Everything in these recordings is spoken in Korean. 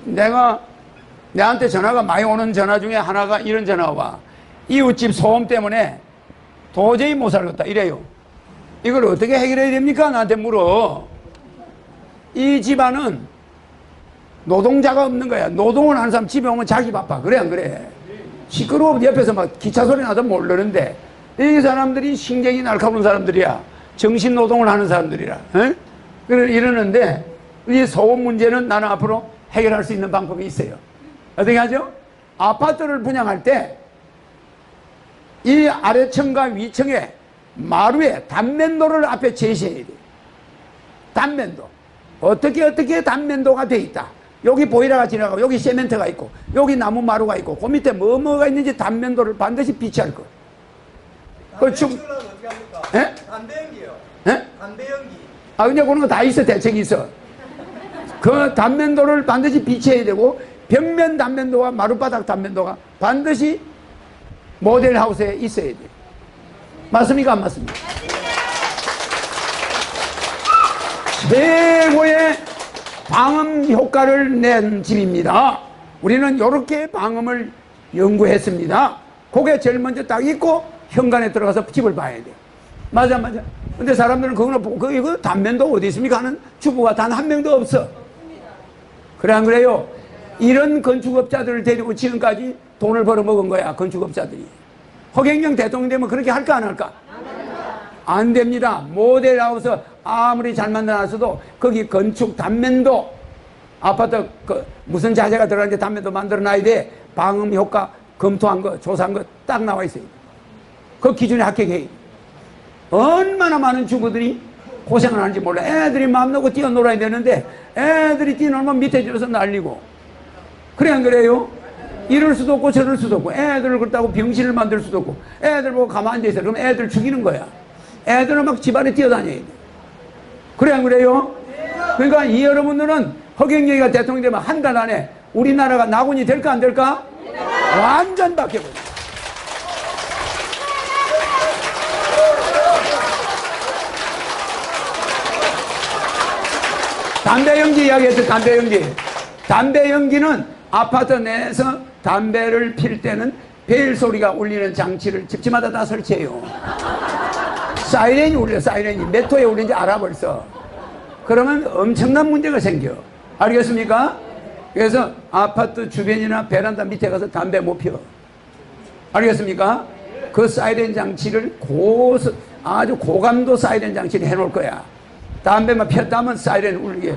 내가 내한테 전화가 많이 오는 전화 중에 하나가 이런 전화가 와. 이웃집 소음 때문에 도저히 못 살겠다 이래요. 이걸 어떻게 해결해야 됩니까? 나한테 물어. 이 집안은 노동자가 없는 거야. 노동을 하는 사람 집에 오면 자기 바빠. 그래 안 그래? 시끄러워. 옆에서 막 기차 소리 나도 모르는데 이 사람들이 신경이 날카로운 사람들이야. 정신 노동을 하는 사람들이라. 그래 이러는데 이 소음 문제는 나는 앞으로 해결할 수 있는 방법이 있어요. 어떻게 하죠? 아파트를 분양할 때 이 아래층과 위층에 마루에 단면도를 앞에 제시해야 돼요. 단면도. 어떻게 단면도가 돼 있다. 여기 보일러가 지나가고 여기 세멘트가 있고 여기 나무 마루가 있고 그 밑에 뭐가 있는지 단면도를 반드시 비치할 거. 담배 연기는 어떻게 합니까? 예? 담배 연기요. 예? 담배 연기. 아 그냥 그런 거 다 있어. 대책이 있어. 그 단면도를 반드시 비치해야 되고 벽면 단면도와 마룻바닥 단면도가 반드시 모델하우스에 있어야 돼요. 맞습니까? 안 맞습니까? 최고의 방음 효과를 낸 집입니다. 우리는 이렇게 방음을 연구했습니다. 그게 제일 먼저 딱 있고 현관에 들어가서 집을 봐야 돼요. 맞아. 근데 사람들은 그거는 보고 이거 단면도 어디 있습니까 하는 주부가 단 한 명도 없어. 그래 안 그래요? 이런 건축업자들을 데리고 지금까지 돈을 벌어먹은 거야. 건축업자들이. 허경영 대통령 되면 그렇게 할까 안 할까? 안 됩니다. 모델하우스 아무리 잘 만들어놨어도 거기 건축 단면도 아파트 무슨 자재가 들어가는지 단면도 만들어놔야 돼. 방음 효과 검토한 거 조사한 거 딱 나와 있어요. 그 기준에 합격해야 돼. 얼마나 많은 주부들이 고생을 하는지 몰라. 애들이 마음 놓고 뛰어놀아야 되는데 애들이 뛰어놀면 밑에 줄어서 날리고. 그래 안 그래요? 이럴 수도 없고 저럴 수도 없고 애들을 그렇다고 병신을 만들 수도 없고 애들 보고 가만히 앉아있어. 그럼 애들 죽이는 거야. 애들은 막 집안에 뛰어다녀야 돼. 그래 안 그래요? 그러니까 이 여러분들은 허경영이가 대통령 되면 한 달 안에 우리나라가 나군이 될까 안 될까? 완전 바뀌어버려. 담배 연기 이야기했죠. 담배 연기. 담배 연기는 아파트 내에서 담배를 필 때는 벨 소리가 울리는 장치를 집집마다 다 설치해요. 사이렌이 울려. 사이렌이 몇 호에 울리는지 알아 벌써. 그러면 엄청난 문제가 생겨. 알겠습니까? 그래서 아파트 주변이나 베란다 밑에 가서 담배 못 피워. 알겠습니까? 그 사이렌 장치를 아주 고감도 사이렌 장치를 해놓을 거야. 담배만 피웠다면 사이렌 울리게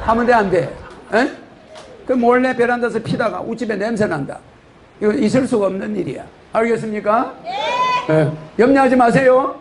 하면 돼 안 돼? 에? 그 몰래 베란다에서 피다가 우집에 냄새 난다. 이거 있을 수가 없는 일이야. 알겠습니까? 네. 염려하지 마세요.